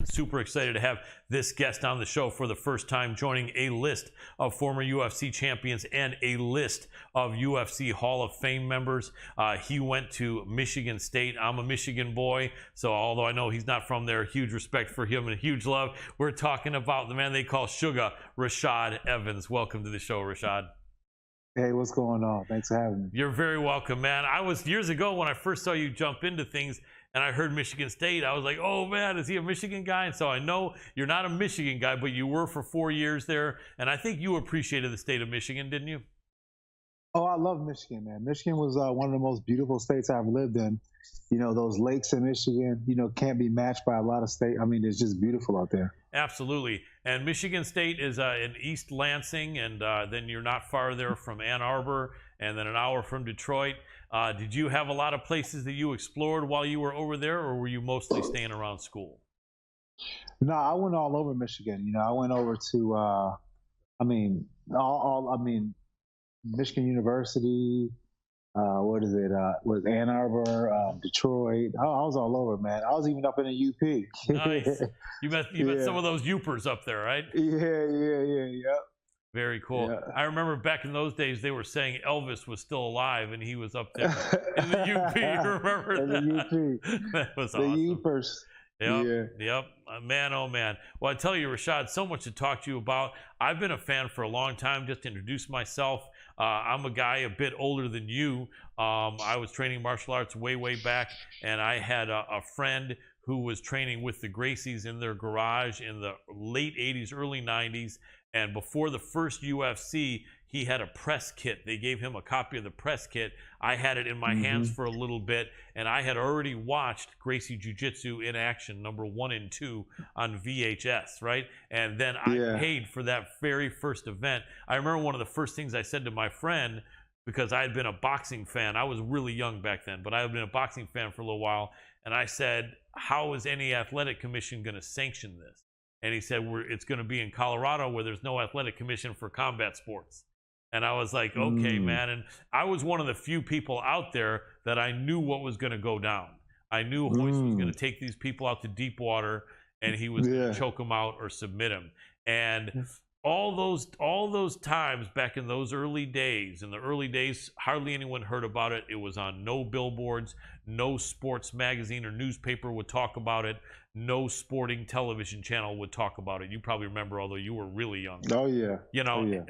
Super excited to have this guest on the show for the first time, joining a list of former UFC champions and a list of UFC Hall of Fame members. He went to Michigan State. I'm a Michigan boy, so although I know he's not from there, huge respect for him and huge love. We're talking about the man they call Sugar, Rashad Evans. Welcome to the show, Rashad. Hey, what's going on? Thanks for having me. You're very welcome, man. I was years ago when I first saw you jump into things and I heard Michigan State. I was like, oh man, is he a Michigan guy? And so I know you're not a Michigan guy, but you were for 4 years there. And I think you appreciated the state of Michigan, didn't you? Oh, I love Michigan, man. Michigan was one of the most beautiful states I've lived in. You know, those lakes in Michigan, can't be matched by a lot of states. I mean, it's just beautiful out there. Absolutely. And Michigan State is in East Lansing, and then you're not far there from Ann Arbor, and then an hour from Detroit. Did you have a lot of places that you explored while you were over there, or were you mostly staying around school? No, I went all over Michigan. I went over to, Michigan University. Was Ann Arbor, Detroit. I was all over, man. I was even up in the UP. Nice. You met some of those Upers up there, right? Yeah. Very cool. Yeah. I remember back in those days they were saying Elvis was still alive and he was up there in the UP. You remember in that? The UP. That was the awesome. Upers. Yep. Man, oh man. Well, I tell you, Rashad, so much to talk to you about. I've been a fan for a long time. Just to introduce myself, I'm a guy a bit older than you. I was training martial arts way back, and I had a friend who was training with the Gracies in their garage in the late 80s, early 90s. And before the first UFC, he had a press kit. They gave him a copy of the press kit. I had it in my hands for a little bit, and I had already watched Gracie Jiu-Jitsu in action, number 1 and 2 on VHS, right? And then I paid for that very first event. I remember one of the first things I said to my friend, because I had been a boxing fan. I was really young back then, but I had been a boxing fan for a little while. And I said, how is any athletic commission going to sanction this? And he said, it's going to be in Colorado where there's no athletic commission for combat sports. And I was like, okay, man. And I was one of the few people out there that I knew what was going to go down. I knew Hoist was going to take these people out to deep water and he was going to choke them out or submit them. And all those times back in those early days, hardly anyone heard about it. It was on no billboards, no sports magazine or newspaper would talk about it. No sporting television channel would talk about it. You probably remember, although you were really young. Oh, yeah.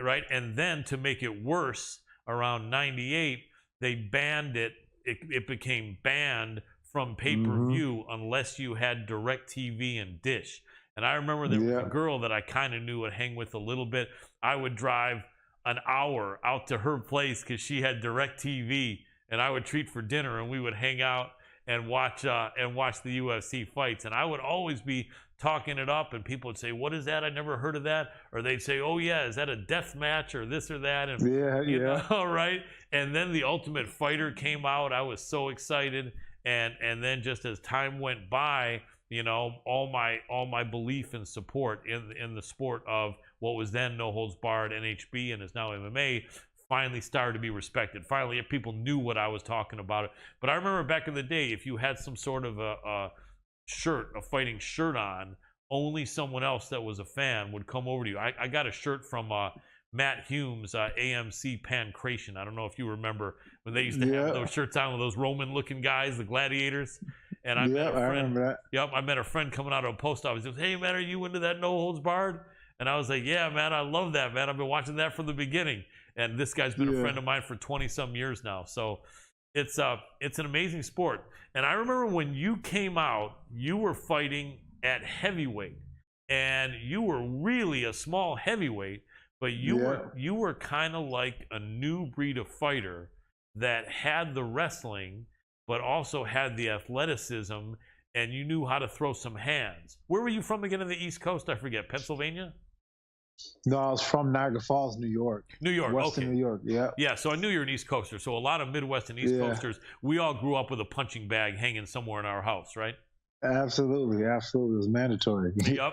Right? And then to make it worse, around 98, they banned it. It became banned from pay-per-view unless you had DirecTV and Dish. And I remember there was a girl that I kind of knew would hang with a little bit. I would drive an hour out to her place because she had DirecTV, and I would treat for dinner, and we would hang out and watch the UFC fights. And I would always be talking it up, and people would say, what is that? I never heard of that. Or they'd say, oh yeah, is that a death match or this or that? And you know, right? And then The Ultimate Fighter came out. I was so excited. And then just as time went by, all my belief and support in the sport of what was then No Holds Barred, NHB, and is now MMA, finally started to be respected. Finally, people knew what I was talking about. But I remember back in the day, if you had some sort of a fighting shirt on, only someone else that was a fan would come over to you. I got a shirt from Matt Hume's AMC Pancration. I don't know if you remember when they used to have those shirts on with those Roman-looking guys, the gladiators. And I remember that. Yep, I met a friend coming out of a post office. He goes, hey, man, are you into that No Holds Barred? And I was like, yeah, man, I love that, man. I've been watching that from the beginning. And this guy's been a friend of mine for 20-some years now. So it's an amazing sport. And I remember when you came out, you were fighting at heavyweight. And you were really a small heavyweight, but you were kind of like a new breed of fighter that had the wrestling, but also had the athleticism, and you knew how to throw some hands. Where were you from again on the East Coast? I forget. Pennsylvania? No, I was from Niagara Falls, New York. New York, Western New York, yeah. Yeah, so I knew you were an East Coaster. So a lot of Midwest and East Coasters, we all grew up with a punching bag hanging somewhere in our house, right? Absolutely. It was mandatory. Yep.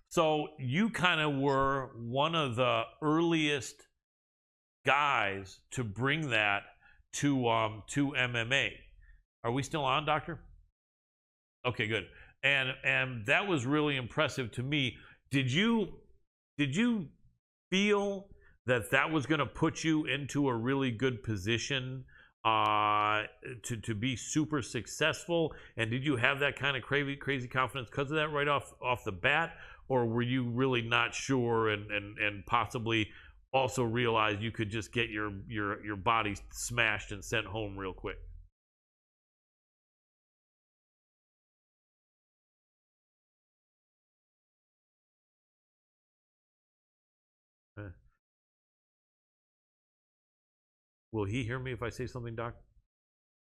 So you kind of were one of the earliest guys to bring that to MMA. Are we still on, Doctor? Okay, good. and that was really impressive to me. Did you feel that that was going to put you into a really good position to be super successful? And did you have that kind of crazy confidence because of that right off the bat, or were you really not sure and possibly also realized you could just get your body smashed and sent home real quick? Uh, Will he hear me if I say something, Doc?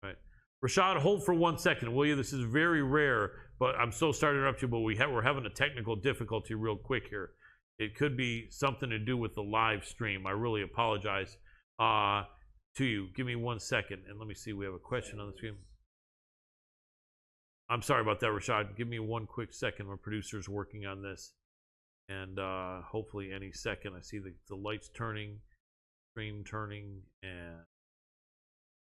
All right. Rashad, hold for 1 second, will you? This is very rare, but I'm so sorry to interrupt you, but we're having a technical difficulty real quick here. It could be something to do with the live stream. I really apologize to you. Give me 1 second, and let me see. We have a question on the screen. I'm sorry about that, Rashad. Give me 1 quick second. My producer's working on this, and hopefully any second. I see the lights turning, screen turning, and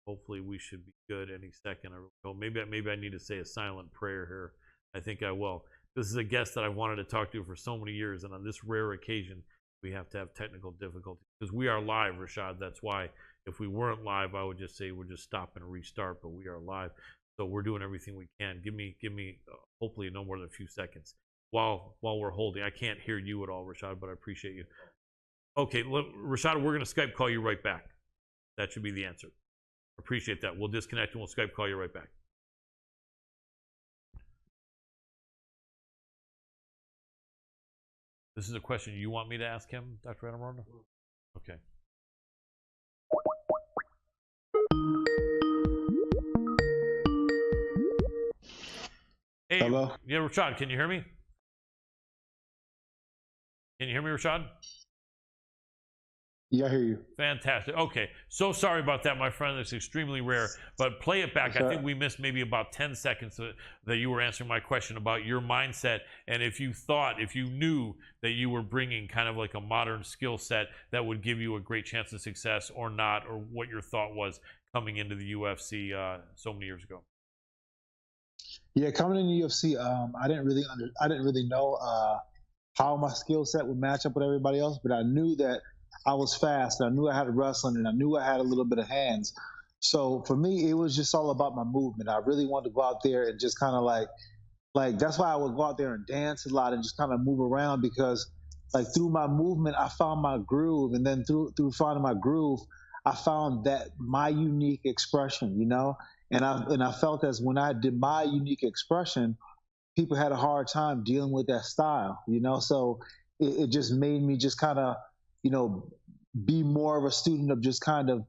hopefully we should be good any second. Maybe I need to say a silent prayer here. I think I will. This is a guest that I've wanted to talk to for so many years, and on this rare occasion, we have to have technical difficulties because we are live, Rashad. That's why if we weren't live, I would just say we'll just stop and restart. But we are live, so we're doing everything we can. Give me hopefully no more than a few seconds while we're holding. I can't hear you at all, Rashad, but I appreciate you. Okay, look, Rashad, we're going to Skype call you right back. That should be the answer. Appreciate that. We'll disconnect and we'll Skype call you right back. This is a question you want me to ask him, Dr. Adamorno? Okay. Hey, hello? Yeah, Rashad, can you hear me? Can you hear me, Rashad? Yeah, I hear you. Fantastic. Okay. So sorry about that, my friend. It's extremely rare. But play it back. I think we missed maybe about 10 seconds that you were answering my question about your mindset. And if you knew that you were bringing kind of like a modern skill set that would give you a great chance of success or not, or what your thought was coming into the UFC so many years ago. Yeah, coming in the UFC, I didn't really know how my skill set would match up with everybody else, but I knew that I was fast. I knew I had wrestling, and I knew I had a little bit of hands. So for me, it was just all about my movement. I really wanted to go out there and just kind of like that's why I would go out there and dance a lot and just kind of move around, because like through my movement, I found my groove, and then through finding my groove, I found that my unique expression, and I felt as when I did my unique expression, people had a hard time dealing with that style, So it just made me just kind of, be more of a student of just kind of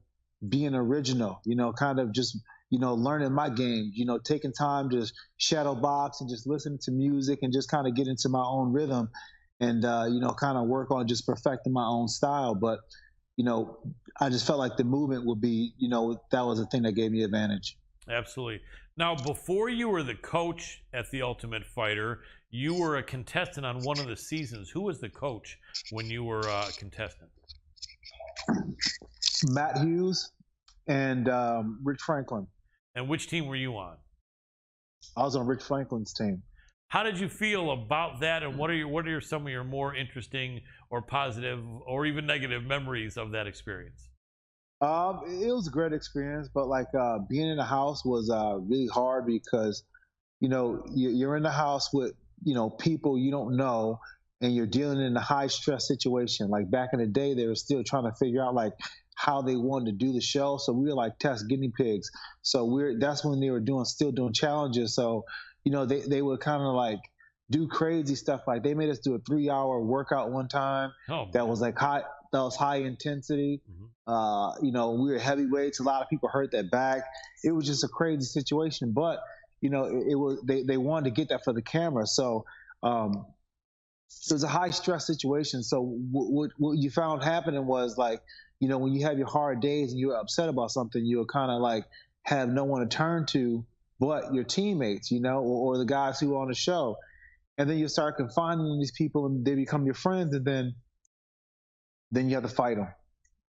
being original, kind of just, learning my game, taking time to shadow box and just listen to music and just kind of get into my own rhythm and, kind of work on just perfecting my own style. But, I just felt like the movement would be, that was the thing that gave me advantage. Absolutely. Now, before you were the coach at The Ultimate Fighter, you were a contestant on one of the seasons. Who was the coach when you were a contestant? Matt Hughes and Rich Franklin. And which team were you on? I was on Rich Franklin's team. How did you feel about that, and what are some of your more interesting or positive or even negative memories of that experience? It was a great experience, but like being in the house was really hard because, you're in the house with, people you don't know, and you're dealing in a high stress situation. Like back in the day, they were still trying to figure out like how they wanted to do the show. So we were like test guinea pigs. So that's when they were still doing challenges. So, they would kind of like do crazy stuff. Like they made us do a 3-hour workout one time. That was like high intensity. Mm-hmm. We were heavyweights. A lot of people hurt their back. It was just a crazy situation. But, it was they wanted to get that for the camera. So it was a high stress situation. So what you found happening was like, when you have your hard days and you're upset about something, you'll kind of like have no one to turn to but your teammates, or the guys who are on the show. And then you start confiding these people and they become your friends, and then you have to fight them.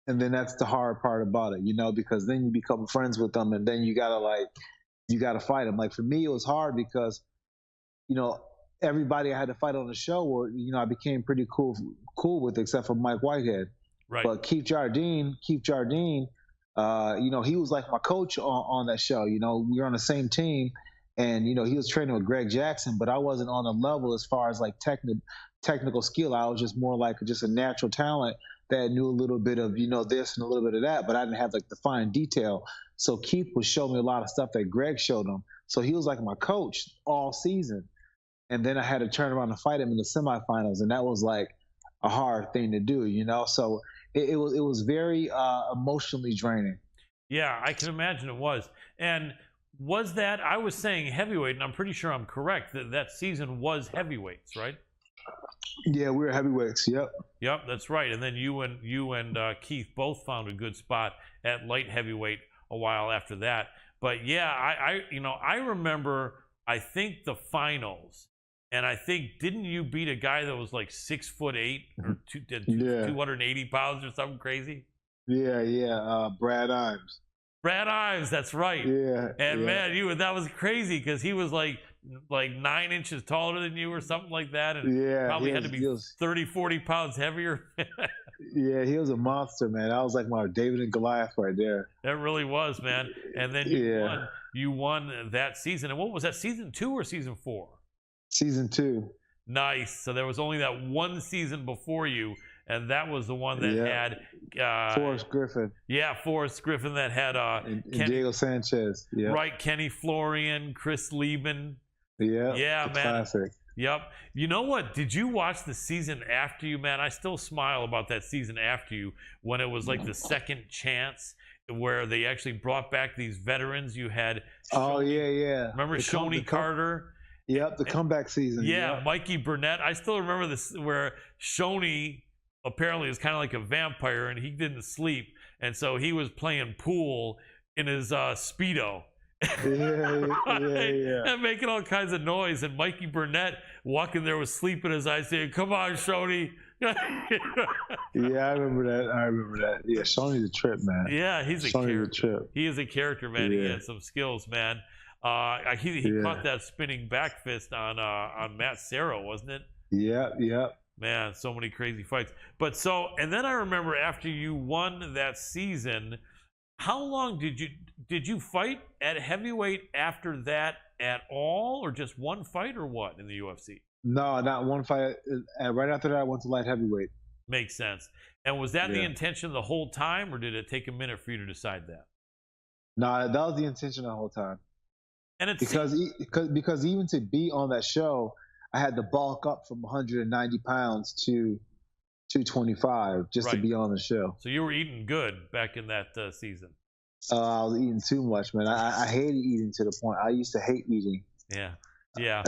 And then that's the hard part about it, because then you become friends with them, and then you gotta fight them. Like for me, it was hard because you know, everybody I had to fight on the show were, I became pretty cool with, except for Mike Whitehead. Right. But Keith Jardine, he was like my coach on that show. We were on the same team, and he was training with Greg Jackson, but I wasn't on the level as far as like technical skill. I was just more like just a natural talent that knew a little bit of this and a little bit of that, but I didn't have like the fine detail. So Keith would show me a lot of stuff that Greg showed him. So he was like my coach all season. And then I had to turn around and fight him in the semifinals, and that was like a hard thing to do. So it was very emotionally draining. Yeah, I can imagine it was. And was that, I was saying heavyweight, and I'm pretty sure I'm correct that that season was heavyweights, right? Yeah, we were heavyweights. Yep. Yep, that's right. And then you and Keith both found a good spot at light heavyweight a while after that. But yeah, I remember, I think the finals, and I think, didn't you beat a guy that was like 6'8" or 280 pounds or something crazy? Yeah. Brad Imes. Brad Ives, that's right. Yeah. And yeah. man, that was crazy because he was like 9 inches taller than you or something like that, and probably had to be 30, 40 pounds heavier. Yeah, he was a monster, man. I was like my David and Goliath right there. That really was, man. And then you won that season. And what was that, season 2 or season 4? Season 2. Nice. So there was only that one season before you, and that was the one that had Forrest Griffin. Yeah, Forrest Griffin, that had and Diego Sanchez. Yeah. Right, Kenny Florian, Chris Lieben. Yeah, man. Classic. Yep. You know what? Did you watch the season after you, man? I still smile about that season after you, when it was like the second chance, where they actually brought back these veterans. You had yeah. Remember Shoney Carter? Yep, the comeback season. Yeah, Mikey Burnett. I still remember this, where Shoney apparently is kind of like a vampire, and he didn't sleep, and so he was playing pool in his Speedo. Yeah. And making all kinds of noise, and Mikey Burnett walking there with sleep in his eyes saying, "Come on, Shoney." Yeah, I remember that. Yeah, Shoney's a trip, man. Yeah, he's a character. He is a character, man. Yeah. He had some skills, man. He caught that spinning back fist on Matt Serra, wasn't it? Yeah. Man, so many crazy fights. And then I remember after you won that season, how long did you fight at heavyweight after that at all, or just one fight, or what, in the UFC? No, not one fight. Right after that, I went to light heavyweight. Makes sense. And was that the intention the whole time, or did it take a minute for you to decide that? No, that was the intention the whole time. And it's because even to be on that show, I had to bulk up from 190 pounds to 225 just to be on the show. So you were eating good back in that season. I was eating too much, man. I hated eating to the point. I used to hate eating. Yeah.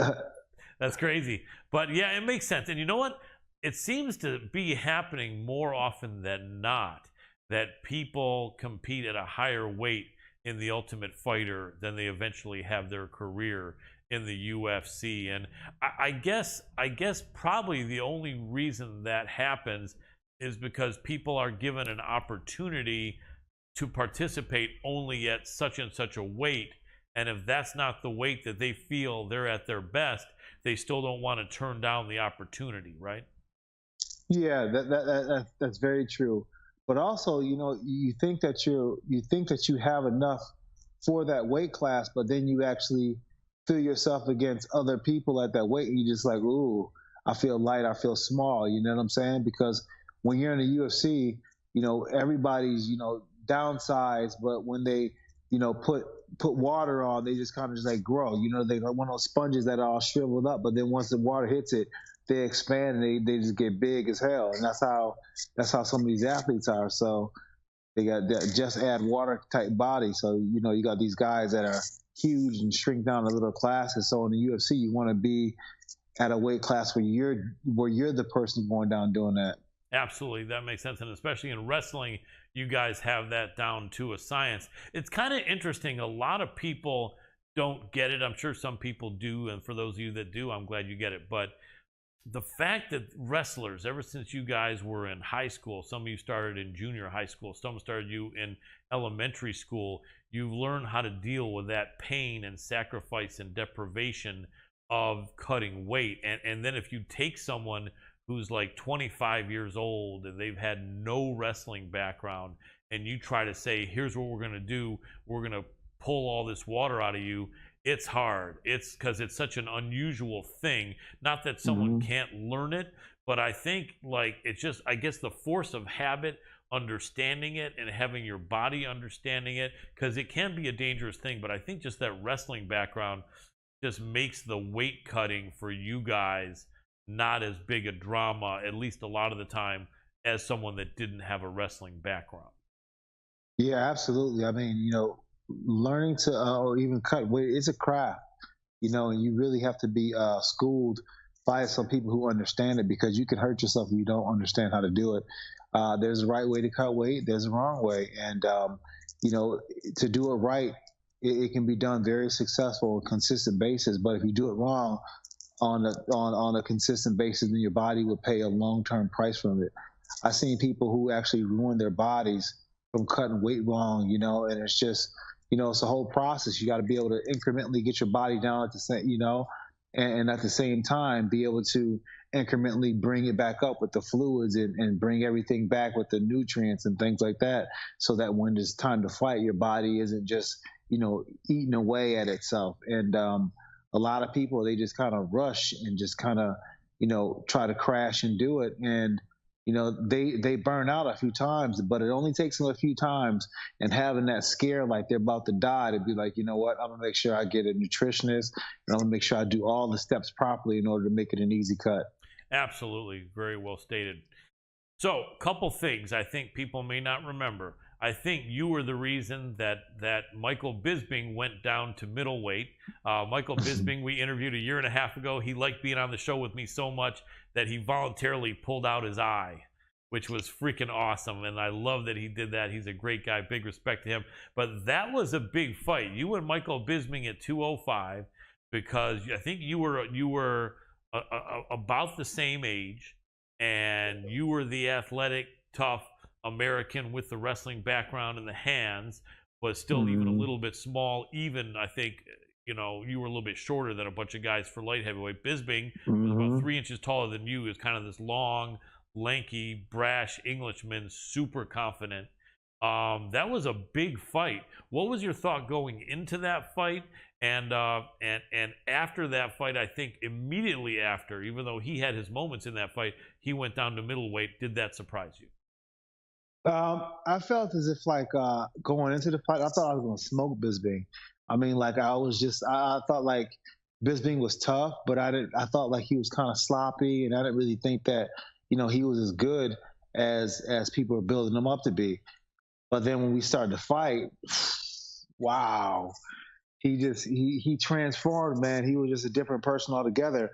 That's crazy. But yeah, it makes sense. And you know what? It seems to be happening more often than not that people compete at a higher weight in the Ultimate Fighter than they eventually have their career in the UFC. And I guess probably the only reason that happens is because people are given an opportunity to participate only at such and such a weight. And if that's not the weight that they feel they're at their best, they still don't want to turn down the opportunity, right? Yeah, that's very true. But also, you think that you have enough for that weight class, but then you actually feel yourself against other people at that weight, and you're just like, ooh, I feel light, I feel small. You know what I'm saying? Because when you're in the UFC, everybody's downsized, but when they put water on, they just kind of just like grow. They like one of those sponges that are all shriveled up, but then once the water hits it, they expand and they just get big as hell. And that's how some of these athletes are. So they got that just add water type body. So you got these guys that are huge and shrink down to little classes. So in the UFC, you want to be at a weight class where you're the person going down doing that. Absolutely, that makes sense. And especially in wrestling, you guys have that down to a science. It's kind of interesting. A lot of people don't get it. I'm sure some people do. And for those of you that do, I'm glad you get it. But the fact that wrestlers, ever since you guys were in high school, some of you started in junior high school, some started you in elementary school, you've learned how to deal with that pain and sacrifice and deprivation of cutting weight. And then if you take someone who's like 25 years old and they've had no wrestling background, and you try to say, here's what we're going to do, we're going to pull all this water out of you, it's hard. It's because it's such an unusual thing. Not that someone can't learn it, but I think like it's just, I guess, the force of habit, understanding it and having your body understanding it, because it can be a dangerous thing. But I think just that wrestling background just makes the weight cutting for you guys not as big a drama, at least a lot of the time, as someone that didn't have a wrestling background. Yeah, absolutely. I mean, learning to or even cut weight is a craft, and you really have to be schooled by some people who understand it, because you can hurt yourself if you don't understand how to do it. There's a right way to cut weight, there's a wrong way. And, you know, to do it right, it can be done very successful on a consistent basis. But if you do it wrong on a consistent basis, then your body will pay a long-term price from it. I've seen people who actually ruin their bodies from cutting weight wrong, and it's just, it's a whole process. You got to be able to incrementally get your body down at the same, and at the same time be able to incrementally bring it back up with the fluids, and bring everything back with the nutrients and things like that, so that when it's time to fight, your body isn't just, eating away at itself. And a lot of people, they just kind of rush and just kind of, try to crash and do it. And they burn out a few times, but it only takes them a few times, and having that scare like they're about to die, to be like, you know what, I'm gonna make sure I get a nutritionist, and I'm gonna make sure I do all the steps properly in order to make it an easy cut. Absolutely, very well stated. So, couple things I think people may not remember. I think you were the reason that Michael Bisping went down to middleweight. Michael Bisping, we interviewed a year and a half ago. He liked being on the show with me so much that he voluntarily pulled out his eye, which was freaking awesome. And I love that he did that. He's a great guy. Big respect to him. But that was a big fight. You and Michael Bisping at 205, because I think you were about the same age, and you were the athletic, tough American with the wrestling background and the hands, but still even a little bit small. Even, I think, you were a little bit shorter than a bunch of guys for light heavyweight. Bisping was about 3 inches taller than you. Is kind of this long, lanky, brash Englishman, super confident. That was a big fight. What was your thought going into that fight? And after that fight, I think immediately after, even though he had his moments in that fight, he went down to middleweight. Did that surprise you? I felt as if, like, going into the fight, I thought I was going to smoke Bisbing. I mean, like, I thought like Bisbing was tough, but I thought like he was kind of sloppy, and I didn't really think that, he was as good as people were building him up to be. But then when we started to fight, wow, he transformed, man. He was just a different person altogether.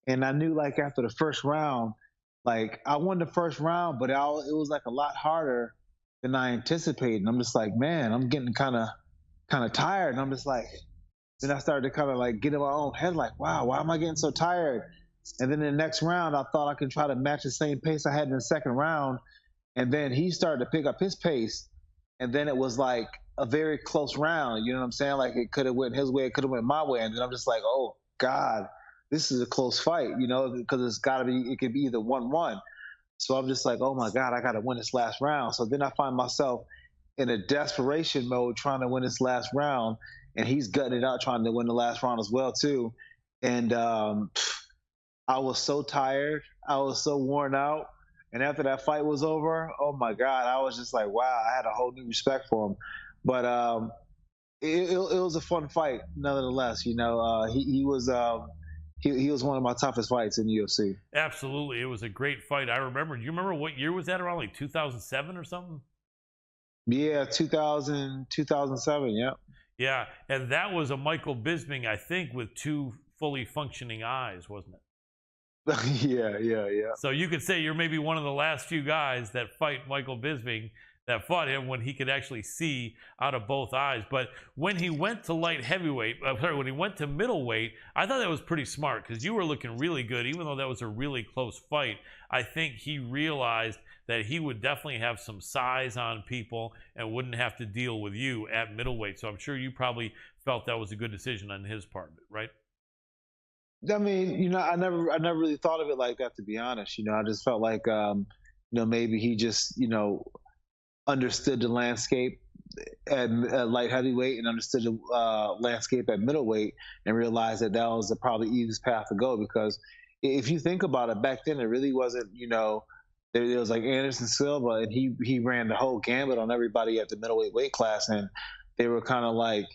And I knew, like, after the first round, like, I won the first round, but it was like a lot harder than I anticipated. And I'm just like, man, I'm getting kind of tired. And I'm just like, then I started to kind of like get in my own head, like, wow, why am I getting so tired? And then in the next round, I thought I could try to match the same pace I had in the second round. And then he started to pick up his pace. And then it was like a very close round. You know what I'm saying? Like, it could have went his way, it could have went my way. And then I'm just like, oh God, this is a close fight, because it could be either 1-1. So I'm just like, oh my God, I got to win this last round. So then I find myself in a desperation mode trying to win this last round, and he's gutting it out trying to win the last round as well too. And I was so tired, I was so worn out. And after that fight was over, oh my God, I was just like, wow, I had a whole new respect for him. But it was a fun fight, nonetheless. He was he was one of my toughest fights in the UFC. Absolutely, it was a great fight. I remember. Do you remember what year was that? Around like 2007 or something? Yeah, 2007. Yeah. Yeah, and that was a Michael Bisping, I think, with two fully functioning eyes, wasn't it? Yeah. So you could say you're maybe one of the last few guys that fight Michael Bisping, that fought him when he could actually see out of both eyes. But when he went to light heavyweight, when he went to middleweight, I thought that was pretty smart, because you were looking really good, even though that was a really close fight. I think he realized that he would definitely have some size on people and wouldn't have to deal with you at middleweight. So I'm sure you probably felt that was a good decision on his part, right? I mean, I never really thought of it like that, to be honest. I just felt like, maybe he just, understood the landscape at light heavyweight and understood the landscape at middleweight and realized that that was the probably easiest path to go. Because if you think about it, back then it really wasn't, there was like Anderson Silva, and he ran the whole gambit on everybody at the middleweight weight class, and they were kind of like,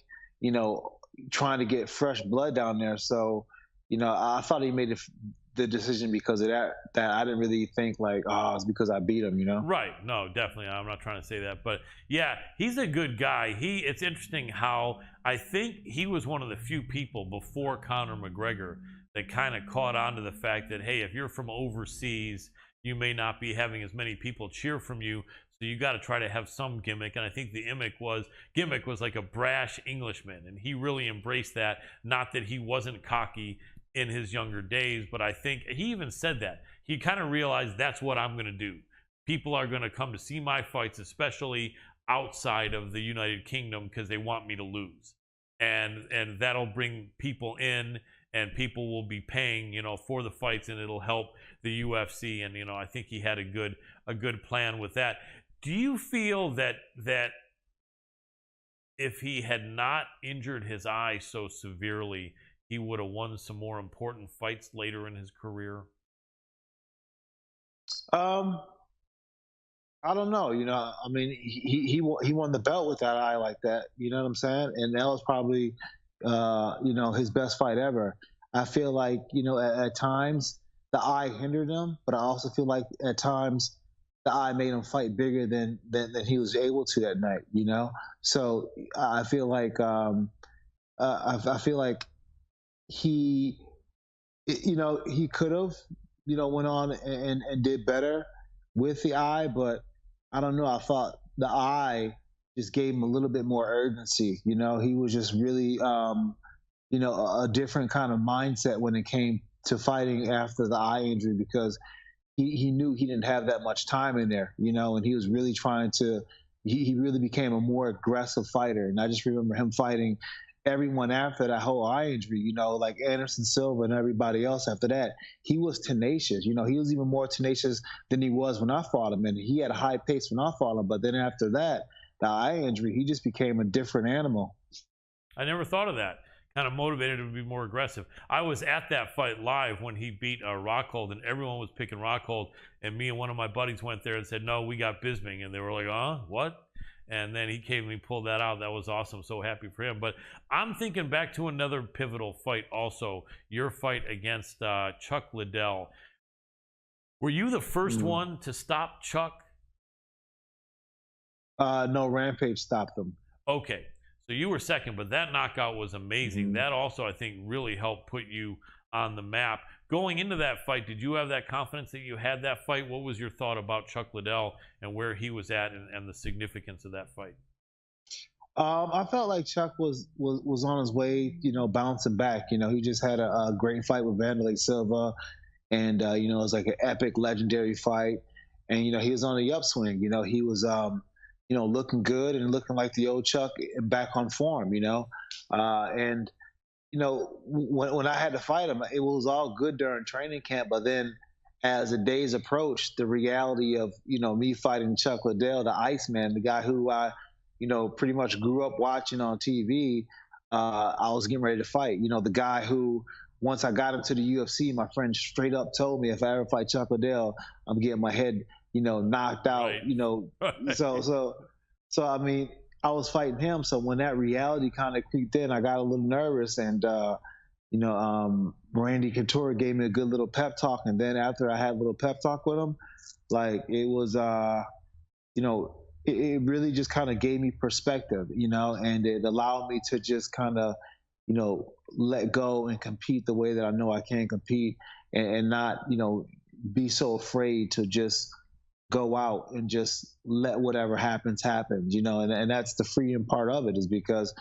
you know, trying to get fresh blood down there. So, I thought he made the decision because of that. That I didn't really think like, oh, it's because I beat him. Right. No, definitely. I'm not trying to say that. But yeah, he's a good guy. It's interesting how I think he was one of the few people before Conor McGregor that kind of caught on to the fact that, hey, if you're from overseas, you may not be having as many people cheer from you. So you got to try to have some gimmick. And I think the gimmick was like a brash Englishman. And he really embraced that. Not that he wasn't cocky in his younger days, but I think he even said that. He kind of realized that's what I'm going to do. People are going to come to see my fights, especially outside of the United Kingdom, because they want me to lose. And that'll bring people in, and people will be paying, for the fights, and it'll help the UFC. And I think he had a good plan with that. Do you feel that if he had not injured his eye so severely, he would have won some more important fights later in his career? Um, I don't know. I mean, he won the belt with that eye like that. You know what I'm saying? And that was probably, his best fight ever. I feel like, at times the eye hindered him, but I also feel like at times the eye made him fight bigger than he was able to that night. So I feel like, I feel like he, he could have, went on and did better with the eye, but I don't know. I thought the eye just gave him a little bit more urgency. He was just really, a different kind of mindset when it came to fighting after the eye injury, because he knew he didn't have that much time in there, and he was really trying to, he really became a more aggressive fighter. And I just remember him fighting everyone after that whole eye injury, like Anderson Silva and everybody else after that. He was tenacious. He was even more tenacious than he was when I fought him. And he had a high pace when I fought him. But then after that, the eye injury, he just became a different animal. I never thought of that. Kind of motivated him to be more aggressive. I was at that fight live when he beat Rockhold, and everyone was picking Rockhold. And me and one of my buddies went there and said, "No, we got Bisping," and they were like, what?" And then he came and he pulled that out. That was awesome. So happy for him. But I'm thinking back to another pivotal fight also, your fight against Chuck Liddell. Were you the first one to stop Chuck? No, Rampage stopped him. Okay. So you were second, but that knockout was amazing. That also, I think, really helped put you on the map. Going into that fight, did you have that confidence that you had that fight? What was your thought about Chuck Liddell and where he was at, and the significance of that fight? I felt like Chuck was on his way, bouncing back. He just had a great fight with Vanderlei Silva, and it was like an epic, legendary fight. And he was on the upswing. He was looking good and looking like the old Chuck back on form. And when I had to fight him, it was all good during training camp. But then, as the days approached, the reality of me fighting Chuck Liddell, the Iceman, the guy who I pretty much grew up watching on TV, I was getting ready to fight. The guy who, once I got into the UFC, my friend straight up told me if I ever fight Chuck Liddell, I'm getting my head, knocked out. Right. So I mean, I was fighting him. So when that reality kind of creeped in, I got a little nervous, and Randy Couture gave me a good little pep talk, and then after I had a little pep talk with him, like it was, it really just kind of gave me perspective, and it allowed me to just kind of, let go and compete the way that I know I can compete, and not, be so afraid to just go out and just let whatever happens happen, and that's the freedom part of it, is because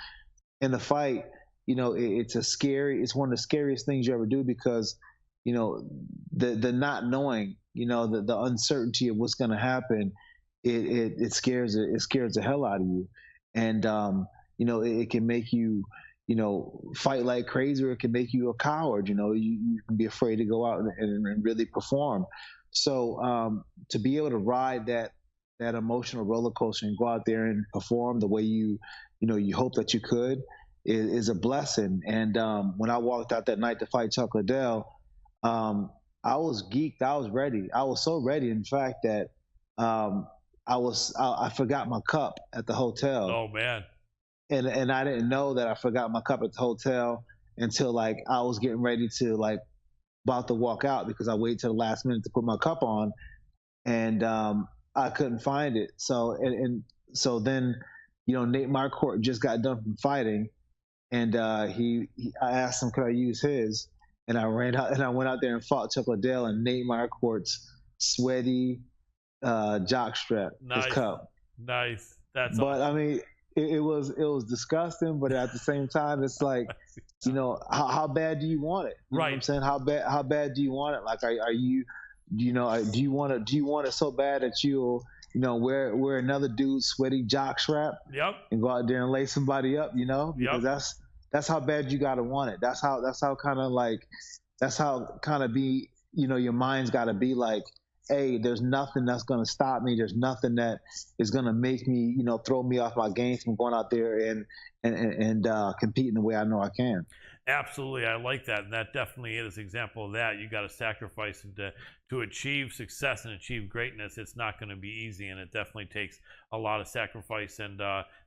in the fight, it's one of the scariest things you ever do, because, the not knowing, the uncertainty of what's going to happen, it scares the hell out of you. And it can make you, fight like crazy, or it can make you a coward. You can be afraid to go out and really perform. So to be able to ride that emotional roller coaster and go out there and perform the way you hope that you could is a blessing. And when I walked out that night to fight Chuck Liddell, I was geeked. I was ready. I was so ready, in fact, that I forgot my cup at the hotel. Oh man. And I didn't know that I forgot my cup at the hotel until like I was getting ready to like about to walk out, because I waited till the last minute to put my cup on, and I couldn't find it. So so then Nate Marquardt just got done from fighting, and I asked him could I use his, and I went out there and fought Chuck Liddell and Nate Marquardt's sweaty jockstrap, Nice. his cup. Nice. That's But awesome. I mean, it was disgusting, but at the same time, it's like, how bad do you want it? You know what I'm saying? How bad do you want it? Like, are you, do you want it so bad that you'll, wear another dude's sweaty jockstrap? Yep. And go out there and lay somebody up, because Yep. that's how bad you got to want it. That's how be, your mind's got to be like, hey, there's nothing that's going to stop me. There's nothing that is going to make me, throw me off my game from going out there and competing the way I know I can. Absolutely, I like that, and that definitely is an example of that. You got to sacrifice, and to achieve success and achieve greatness, it's not going to be easy, and it definitely takes a lot of sacrifice and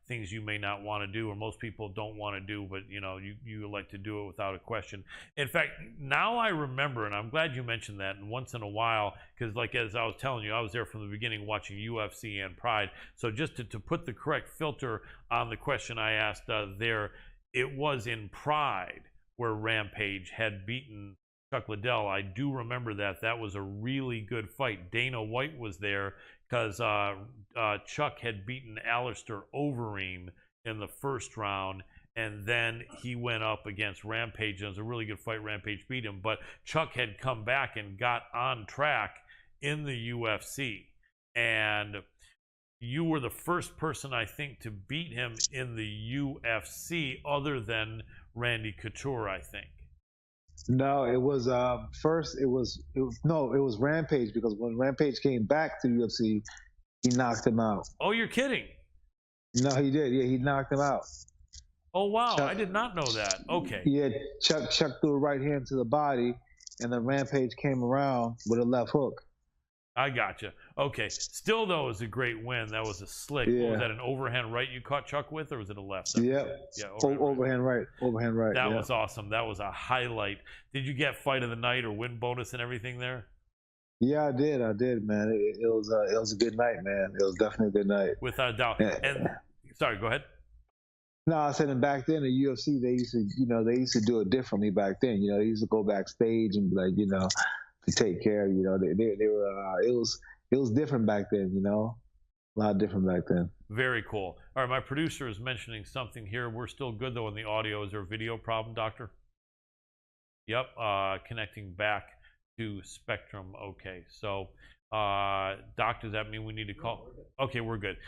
things you may not want to do, or most people don't want to do, but you like to do it without a question. In fact, now I remember, and I'm glad you mentioned that. And once in a while, because like as I was telling you, I was there from the beginning watching UFC and Pride. So just to put the correct filter on the question I asked there. It was in Pride where Rampage had beaten Chuck Liddell. I do remember that. That was a really good fight. Dana White was there because Chuck had beaten Alistair Overeem in the first round, and then he went up against Rampage. It was a really good fight. Rampage beat him, but Chuck had come back and got on track in the UFC. And you were the first person, I think, to beat him in the UFC other than Randy Couture, I think. No, it was first. It was Rampage, because when Rampage came back to the UFC, he knocked him out. Oh, you're kidding? No, he did. Yeah, he knocked him out. Oh wow, I did not know that. Okay. Yeah, Chuck threw a right hand to the body, and then Rampage came around with a left hook. I gotcha. Okay. Still, though, it was a great win. That was a slick. Yeah. Was that an overhand right you caught Chuck with, or was it a left? Yep. Yeah. Overhand right. Overhand right. That was awesome. That was a highlight. Did you get fight of the night or win bonus and everything there? Yeah, I did, man. It was a good night, man. It was definitely a good night. Without a doubt. And sorry, go ahead. No, I said, and back then the UFC, they used to do it differently back then. They used to go backstage and be like, to take care of, they were, it was different back then, a lot different back then. Very cool. All right, my producer is mentioning something here. We're still good though in the audio. Is there a video problem, Doctor? Yep, connecting back to Spectrum. Okay, so Doc, does that mean we need to call? Okay, we're good.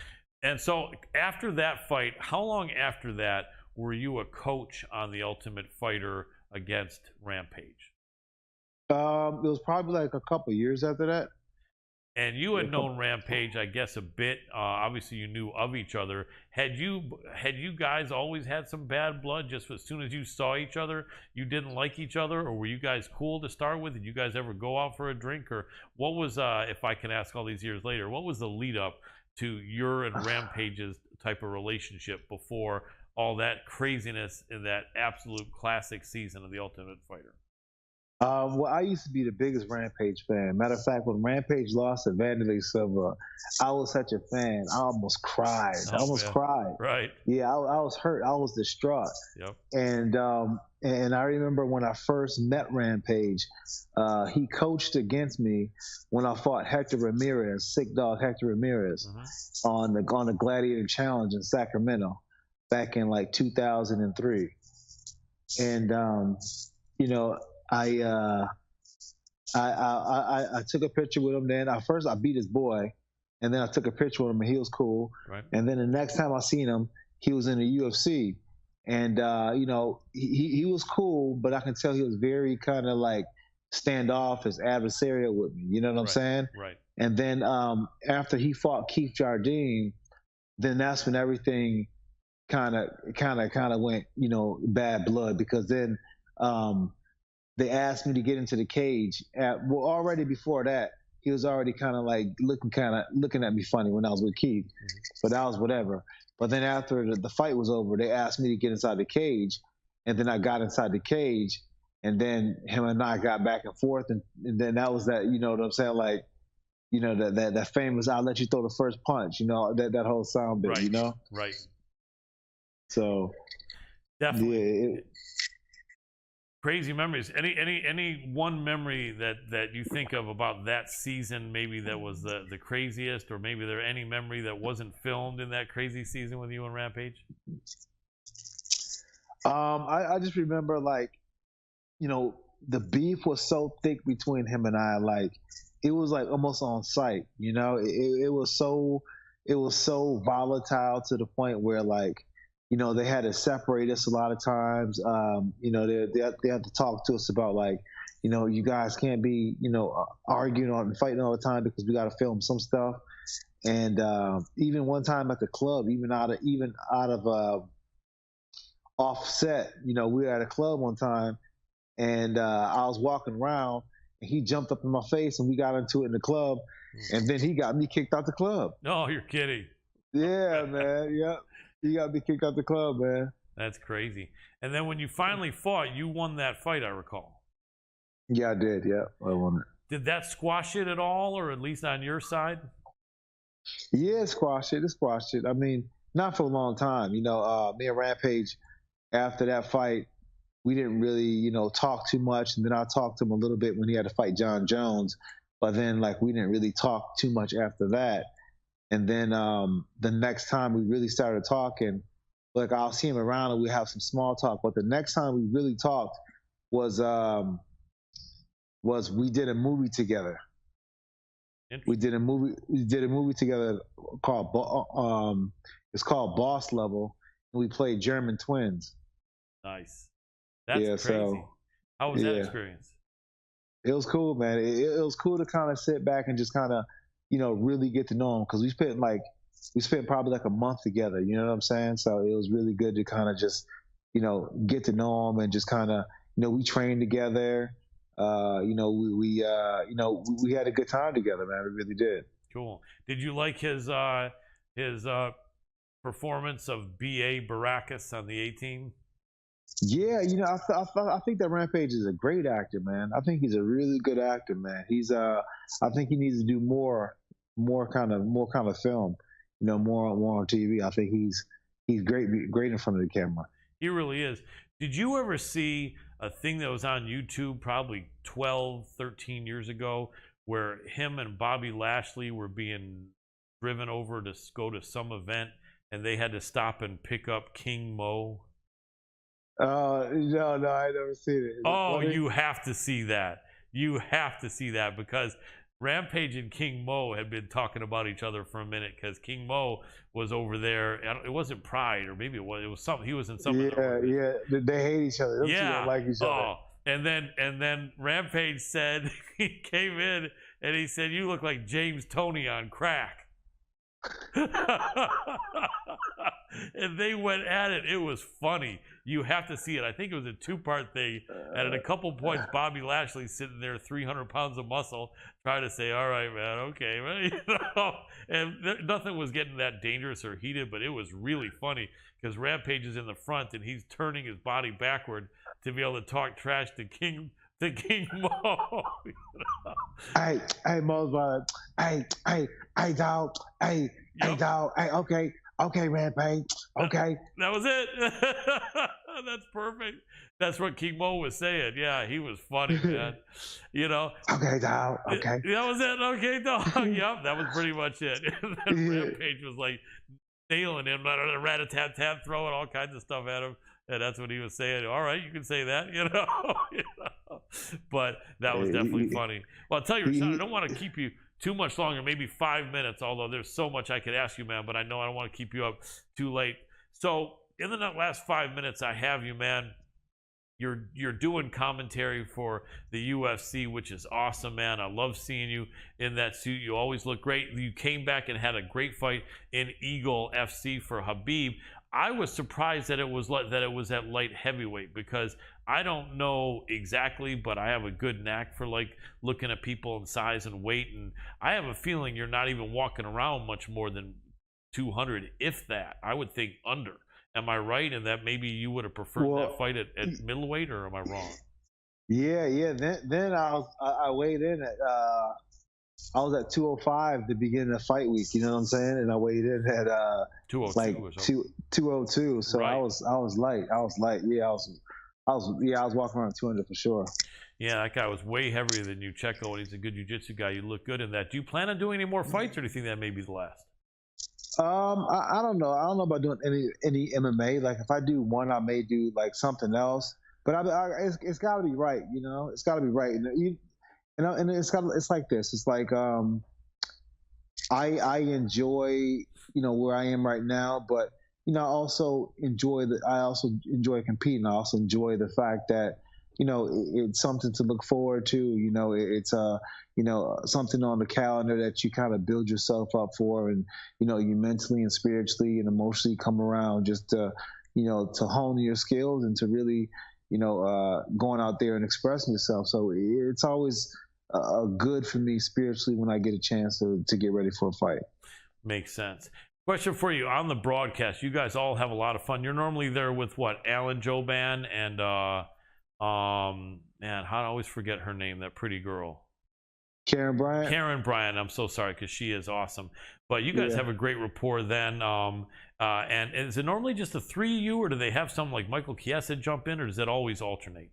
And so after that fight, how long after that were you a coach on The Ultimate Fighter against Rampage? It was probably like a couple years after that. And you had known Rampage, I guess, a bit. Obviously, you knew of each other. Had you guys always had some bad blood? Just as soon as you saw each other, you didn't like each other, or were you guys cool to start with? Did you guys ever go out for a drink, or what was? If I can ask all these years later, what was the lead up to your and Rampage's type of relationship before all that craziness in that absolute classic season of The Ultimate Fighter? Well, I used to be the biggest Rampage fan. Matter of fact, when Rampage lost to Vanderlei Silva, I was such a fan. I almost cried. Cried. Right. Yeah, I was hurt. I was distraught. Yep. And I remember when I first met Rampage, he coached against me when I fought Hector Ramirez, Sick Dog Hector Ramirez, on the Gladiator Challenge in Sacramento back in like 2003. And I took a picture with him. Then first I beat his boy, and then I took a picture with him, and he was cool. Right. And then the next time I seen him, he was in the UFC, and you know, he was cool, but I can tell he was very kind of like standoffish, adversarial with me. You know what I'm Right. saying? Right. And then after he fought Keith Jardine, then that's when everything kind of went, you know, bad blood, because then um, they asked me to get into the cage. Well, already before that, he was already kind of like looking at me funny when I was with Keith, but that was whatever. But then after the fight was over, they asked me to get inside the cage, and then I got inside the cage, and then him and I got back and forth, and then that was that. You know what I'm saying? Like, you know, that famous "I'll let you throw the first punch." You know, that whole sound bit. Right. You know. Right. So Definitely. yeah, Crazy memories. Any one memory that you think of about that season, maybe that was the craziest, or maybe there any memory that wasn't filmed in that crazy season with you and Rampage? I just remember, like, you know, the beef was so thick between him and I, like it was like almost on sight. You know, it was so volatile to the point where, like, you know, they had to separate us a lot of times. You know, they had to talk to us about, like, you know, you guys can't be, you know, arguing and fighting all the time because we got to film some stuff. And even one time at the club, even out of offset, you know, we were at a club one time, and I was walking around, and he jumped up in my face, and we got into it in the club, and then he got me kicked out the club. No, you're kidding. Yeah, man. Yep. He got me kicked out the club, man. That's crazy. And then when you finally fought, you won that fight, I recall. Yeah, I did. Yeah, I won it. Did that squash it at all, or at least on your side? Yeah, it squashed it. It squashed it. I mean, not for a long time. You know, me and Rampage, after that fight, we didn't really, you know, talk too much. And then I talked to him a little bit when he had to fight John Jones. But then, like, we didn't really talk too much after that. And then the next time we really started talking, like, I'll see him around and we have some small talk. But the next time we really talked was we did a movie together. We did a movie together called it's called Boss Level, and we played German twins. Nice. That's Yeah, crazy. so How was that yeah, experience? it was cool, man. It was cool to kind of sit back and just kind of, you know, really get to know him, because we spent probably like a month together. You know what I'm saying? So it was really good to kind of just, you know, get to know him, and just kind of, you know, we trained together. You know, you know, we had a good time together, man. We really did. Cool. Did you like his performance of B.A. Baracus on the A-Team? Yeah, you know, I think that Rampage is a great actor, man. I think he's a really good actor, man. I think he needs to do more kind of film, you know, more on TV. I think he's great in front of the camera. He really is. Did you ever see a thing that was on YouTube probably 12, 13 years ago, where him and Bobby Lashley were being driven over to go to some event, and they had to stop and pick up King Mo? No, I never seen it. Oh, you have to see that. You have to see that, because Rampage and King Mo had been talking about each other for a minute, because King Mo was over there. It wasn't Pride, or maybe it was something. He was in some. Yeah. They hate each other. Those two don't like each other. Oh, and then Rampage said, he came in and he said, "You look like James Toney on crack." And they went at it. It was funny. You have to see it. I think it was a two-part thing. And at a couple points, Bobby Lashley's sitting there, 300 pounds of muscle, trying to say, "All right, man, okay." You know? And nothing was getting that dangerous or heated, but it was really funny, because Rampage is in the front and he's turning his body backward to be able to talk trash to King Mo. You know? Hey, Mo's brother. Hey, dog. Hey, dog. Hey, okay, Rampage. Okay. That was it. That's perfect. That's what King Mo was saying. Yeah, he was funny, man. You know. Okay, dog. Okay. That was it. Okay, dog. Yep, that was pretty much it. And then Rampage was like nailing him, rat-a-tat-tat, throwing all kinds of stuff at him. And that's what he was saying. All right, you can say that, you know. You know? But that was definitely funny. Well, I'll tell you, Rashad, I don't want to keep you too much longer, maybe 5 minutes, although there's so much I could ask you, man, but I know I don't want to keep you up too late. So in the last 5 minutes I have you, man, you're doing commentary for the UFC, which is awesome, man. I love seeing you in that suit. You always look great. You came back and had a great fight in Eagle FC for Habib. I was surprised that it was at light heavyweight, because I don't know exactly, but I have a good knack for like looking at people in size and weight, and I have a feeling you're not even walking around much more than 200, if that. I would think under. Am I right in that maybe you would have preferred that fight at middleweight, or am I wrong? Yeah. Then I weighed in at I was at 205 the beginning of fight week. You know what I'm saying? And I weighed in at 202 like or something. 202. So Right. I was light. I was light. Yeah, I was walking around 200 for sure. Yeah, that guy was way heavier than you, Checo, and he's a good jiu-jitsu guy. You look good in that. Do you plan on doing any more fights, or do you think that may be the last? I don't know. I don't know about doing any MMA. Like if I do one, I may do like something else. But it's got to be right. You know, it's got to be right. And it's like this. It's like I enjoy where I am right now, but I also enjoy competing. I also enjoy the fact that it's something to look forward to. It's something on the calendar that you kind of build yourself up for, and you mentally and spiritually and emotionally come around just to hone your skills and to really going out there and expressing yourself. So it's always good for me spiritually when I get a chance to get ready for a fight. Makes sense. Question for you on the broadcast. You guys all have a lot of fun. You're normally there with what? Alan Joban and man, how do I always forget her name? That pretty girl. Karen Bryant. Karen Bryant. I'm so sorry, because she is awesome. But you guys have a great rapport then. And is it normally just the three of you, or do they have some like Michael Chiesa jump in, or does it always alternate?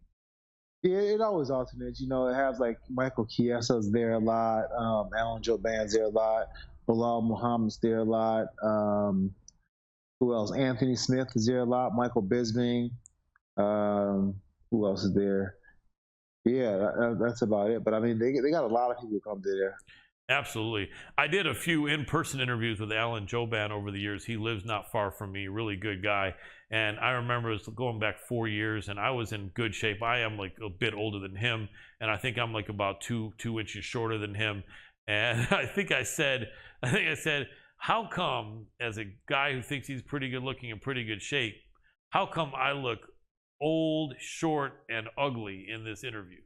Yeah, it always alternates. It has like Michael Chiesa's there a lot, Alan Joban's there a lot, Bilal Muhammad's there a lot. Who else? Anthony Smith is there a lot. Michael Bisping. Who else is there? Yeah, that's about it. But I mean, they got a lot of people who come there. Absolutely. I did a few in-person interviews with Alan Joban over the years. He lives not far from me, really good guy. And I remember it was going back 4 years, and I was in good shape. I am like a bit older than him, and I think I'm like about two inches shorter than him. And I think I said, how come, as a guy who thinks he's pretty good looking and pretty good shape, how come I look old, short, and ugly in this interview?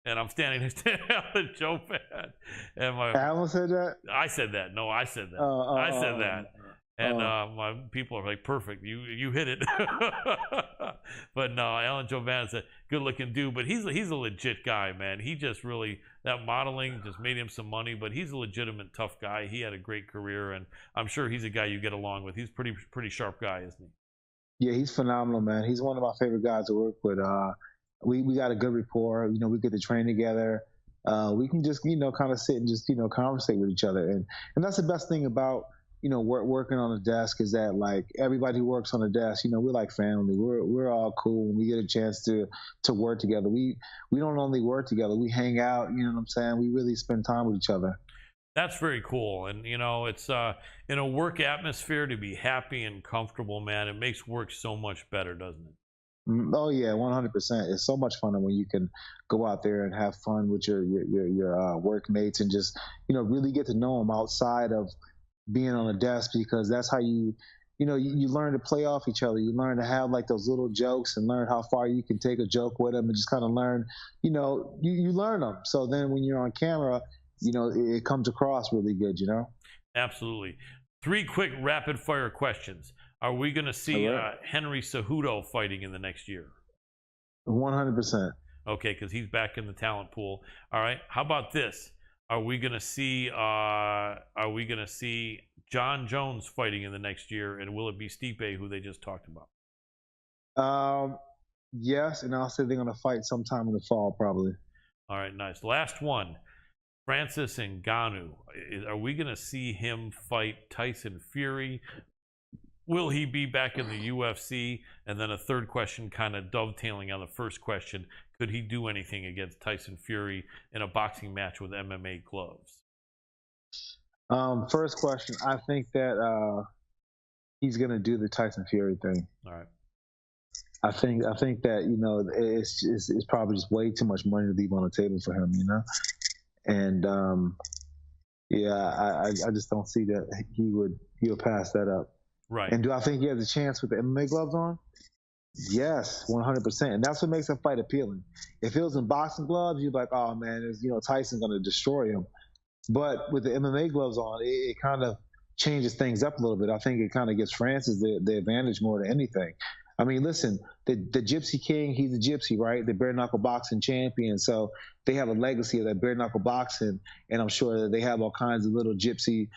And I'm standing next to Alan Joban. And Alan said that? I said that. No, I said that. I said that. And my people are like, perfect. You hit it. But no, Alan Joban's a good-looking dude. But he's a legit guy, man. He just really, that modeling just made him some money. But he's a legitimate tough guy. He had a great career, and I'm sure he's a guy you get along with. He's pretty sharp guy, isn't he? Yeah, he's phenomenal, man. He's one of my favorite guys to work with. We got a good rapport. We get to train together. We can just kind of sit and just conversate with each other, and that's the best thing about working on the desk, is that like everybody who works on the desk, we're like family. We're all cool when we get a chance to work together. We don't only work together, we hang out. You know what I'm saying? We really spend time with each other. That's very cool. And it's in a work atmosphere, to be happy and comfortable, man, it makes work so much better, doesn't it? Oh yeah, 100%. It's so much fun when you can go out there and have fun with your workmates, and just really get to know them outside of being on a desk, because that's how you learn to play off each other. You learn to have like those little jokes, and learn how far you can take a joke with them, and just kind of learn. You learn them. So then when you're on camera, it comes across really good. Absolutely. 3 quick rapid fire questions. Are we going to see Henry Cejudo fighting in the next year? 100%. Okay, because he's back in the talent pool. All right. How about this? Are we going to see John Jones fighting in the next year, and will it be Stipe, who they just talked about? Yes, and I'll say they're going to fight sometime in the fall, probably. All right, nice. Last one. Francis Ngannou. Are we going to see him fight Tyson Fury? Will he be back in the UFC? And then a third question, kind of dovetailing on the first question, could he do anything against Tyson Fury in a boxing match with MMA gloves? First question, I think that he's gonna do the Tyson Fury thing. All right. I think that it's probably just way too much money to leave on the table for him, and yeah, I just don't see that he'll pass that up. Right. And do I think he has a chance with the MMA gloves on? Yes, 100%. And that's what makes a fight appealing. If it was in boxing gloves, you'd be like, oh man, Tyson's going to destroy him. But with the MMA gloves on, it kind of changes things up a little bit. I think it kind of gives Francis the advantage more than anything. I mean, listen, the Gypsy King, he's a gypsy, right? The bare knuckle boxing champion. So they have a legacy of that bare knuckle boxing, and I'm sure that they have all kinds of little gypsy,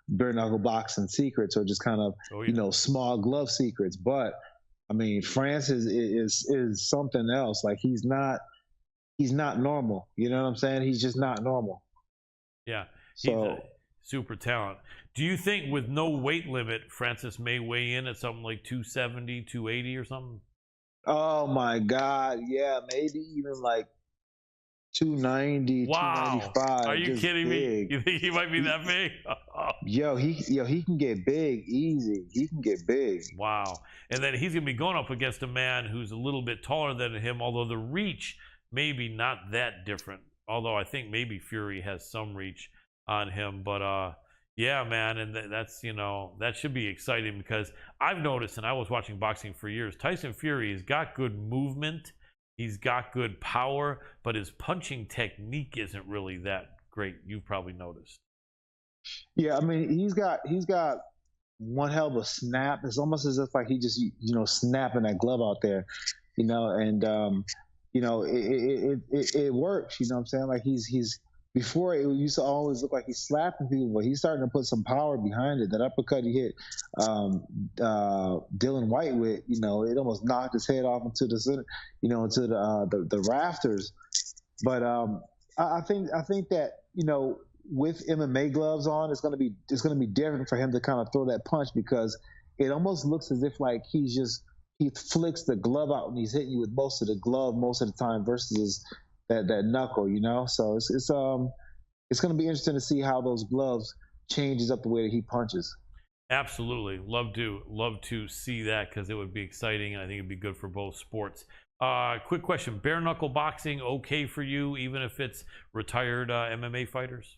bare knuckle boxing secrets, or just kind of, small glove secrets. But I mean, Francis is something else. Like he's not normal. You know what I'm saying? He's just not normal. Yeah, he's a super talent. Do you think with no weight limit, Francis may weigh in at something like 270, 280 or something? Oh my God, yeah, maybe even like 290, wow. 295. Are you kidding me? You think he might be that big? he can get big easy. He can get big. Wow. And then he's going to be going up against a man who's a little bit taller than him, although the reach maybe not that different. Although I think maybe Fury has some reach on him. But yeah, man, and that's, that should be exciting because I've noticed, and I was watching boxing for years, Tyson Fury has got good movement. He's got good power, but his punching technique isn't really that great. You've probably noticed. Yeah, I mean, he's got one hell of a snap. It's almost as if like he just snapping that glove out there, and it works. You know what I'm saying? Like he's before it used to always look like he's slapping people, but he's starting to put some power behind it. That uppercut he hit Dylan White with, it almost knocked his head off into the center, into the rafters. But I think that with MMA gloves on, it's gonna be different for him to kind of throw that punch, because it almost looks as if like he flicks the glove out and he's hitting you with most of the glove most of the time versus that knuckle, So it's going to be interesting to see how those gloves changes up the way that he punches. Absolutely, love to see that because it would be exciting, and I think it'd be good for both sports. Quick question: bare knuckle boxing okay for you, even if it's retired MMA fighters?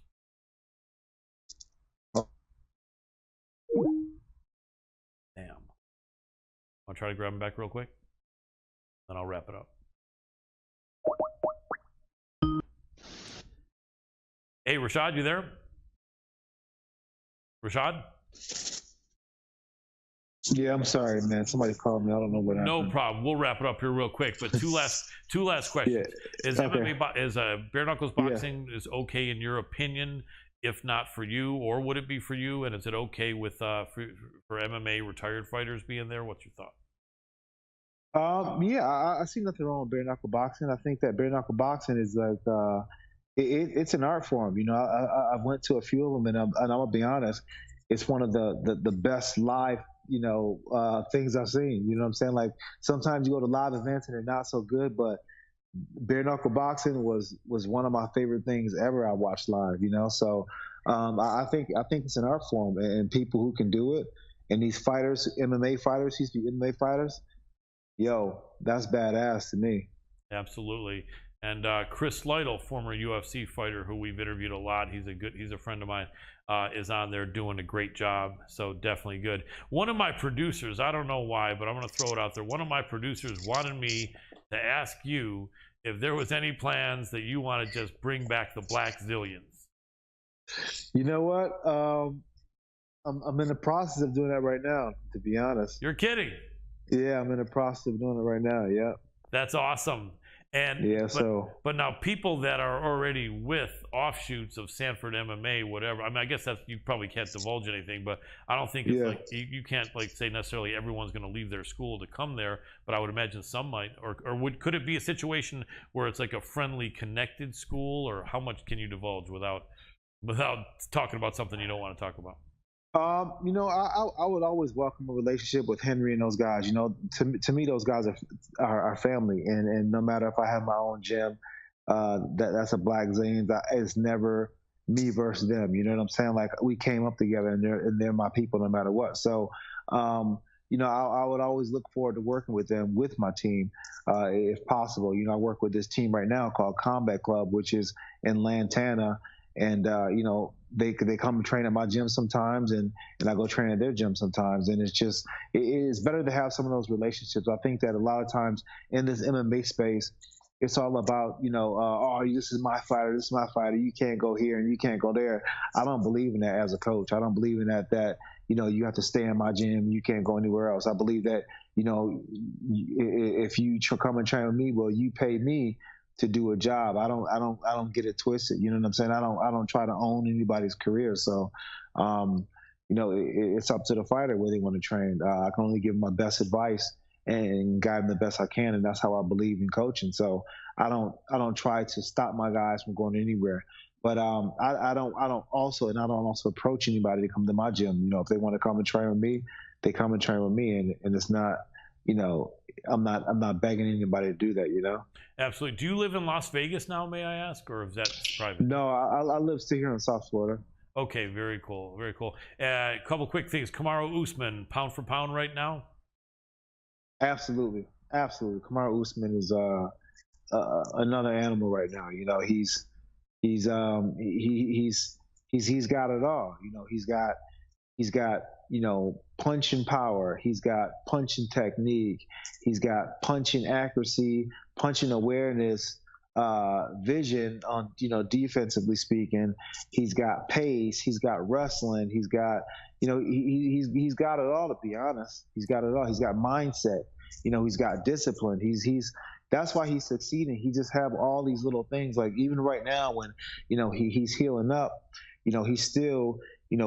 Damn. I'll try to grab him back real quick, then I'll wrap it up. Hey, Rashad, you there? Rashad? Yeah, I'm sorry, man. Somebody called me. I don't know what happened. No problem. We'll wrap it up here real quick. But two last questions. Yeah. Is MMA bare knuckles boxing is okay in your opinion? If not for you, or would it be for you? And is it okay with for MMA retired fighters being there? What's your thought? Yeah, I see nothing wrong with bare knuckle boxing. I think that bare knuckle boxing is like it's an art form. I went to a few of them, and I'm gonna be honest, it's one of the best live things I've seen. You know what I'm saying? Like sometimes you go to live events and they're not so good, but bare knuckle boxing was one of my favorite things ever I watched live. So I think it's an art form, and people who can do it, and these fighters, MMA fighters, used to be MMA fighters. Yo, that's badass to me. Absolutely. And Chris Lytle, former UFC fighter who we've interviewed a lot, he's a friend of mine, is on there doing a great job. So definitely good. One of my producers, I don't know why, but I'm going to throw it out there. One of my producers wanted me to ask you if there was any plans that you want to just bring back the Black Zillions. You know what? I'm in the process of doing that right now, to be honest. You're kidding? Yeah, I'm in the process of doing it right now. Yeah. That's awesome. And yeah, but now people that are already with offshoots of Sanford MMA, whatever. I mean, I guess that's, you probably can't divulge anything, but I don't think it's like you can't like say necessarily everyone's going to leave their school to come there. But I would imagine some might, or could it be a situation where it's like a friendly, connected school, or how much can you divulge without talking about something you don't want to talk about? I would always welcome a relationship with Henry and those guys. To me, those guys are family, and no matter if I have my own gym, that's a Black Zillions. It's never me versus them. You know what I'm saying? Like we came up together, and they're my people no matter what. So, I would always look forward to working with them, with my team, if possible. I work with this team right now called Combat Club, which is in Lantana, and they come and train at my gym sometimes, and I go train at their gym sometimes, and it's better to have some of those relationships. I think that a lot of times in this MMA space, it's all about, oh, this is my fighter, this is my fighter. You can't go here and you can't go there. I don't believe in that as a coach. I don't believe in that you have to stay in my gym. You can't go anywhere else. I believe that, if you come and train with me, well, you pay me to do a job. I don't get it twisted. You know what I'm saying? I don't try to own anybody's career. So, it's up to the fighter where they want to train. I can only give them my best advice and guide them the best I can, and that's how I believe in coaching. So I don't try to stop my guys from going anywhere. But I don't also approach anybody to come to my gym. If they want to come and train with me, they come and train with me, and it's not, I'm not begging anybody to do that. Absolutely. Do you live in Las Vegas now, may I ask, or is that private? No, I live still here in South Florida. Okay, very cool, very cool. A couple quick things. Kamaru Usman, pound for pound right now? Absolutely. Kamaru Usman is another animal right now. He's got it all. He's got punching power. He's got punching technique. He's got punching accuracy, punching awareness, vision on defensively speaking. He's got pace. He's got wrestling. He's got he's got it all, to be honest. He's got it all. He's got mindset. He's got discipline. That's why he's succeeding. He just have all these little things. Like even right now when he's healing up, he's still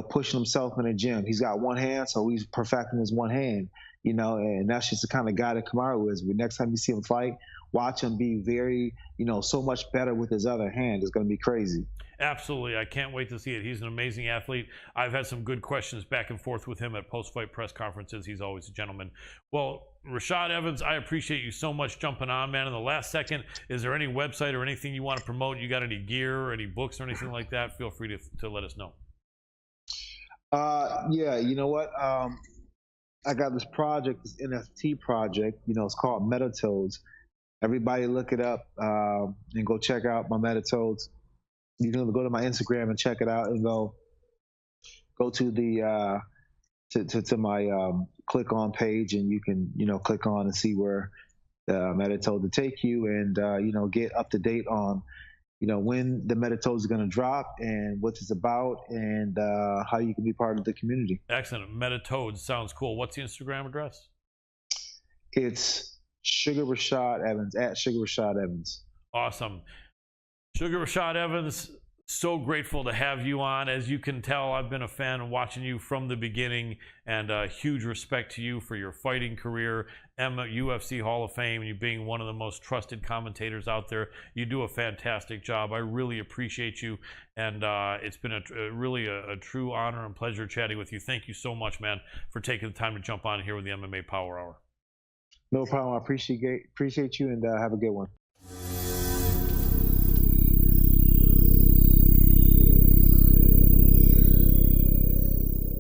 pushing himself in the gym. He's got one hand, so he's perfecting his one hand. And that's just the kind of guy that Kamaru is. Next time you see him fight, watch him be very, so much better with his other hand. It's going to be crazy. Absolutely. I can't wait to see it. He's an amazing athlete. I've had some good questions back and forth with him at post-fight press conferences. He's always a gentleman. Well, Rashad Evans, I appreciate you so much jumping on, man. In the last second, is there any website or anything you want to promote? You got any gear or any books or anything like that? Feel free to let us know. Yeah, you know what? I got this project, this NFT project. It's called Metatoads. Everybody look it up and go check out my Metatoads. You can go to my Instagram and check it out, and go to the to my click on page, and you can click on and see where the Metatoad to take you, and get up to date on when the Metatoads is going to drop and what it's about, and how you can be part of the community. Excellent. Metatoads sounds cool. What's the Instagram address? It's Sugar Rashad Evans, at Sugar Rashad Evans. Awesome. Sugar Rashad Evans, so grateful to have you on. As you can tell, I've been a fan and watching you from the beginning, and huge respect to you for your fighting career, UFC Hall of Fame, and you being one of the most trusted commentators out there. You do a fantastic job. I really appreciate you, and it's been really a true honor and pleasure chatting with you. Thank you so much, man, for taking the time to jump on here with the MMA Power Hour. No problem. I appreciate you, and have a good one.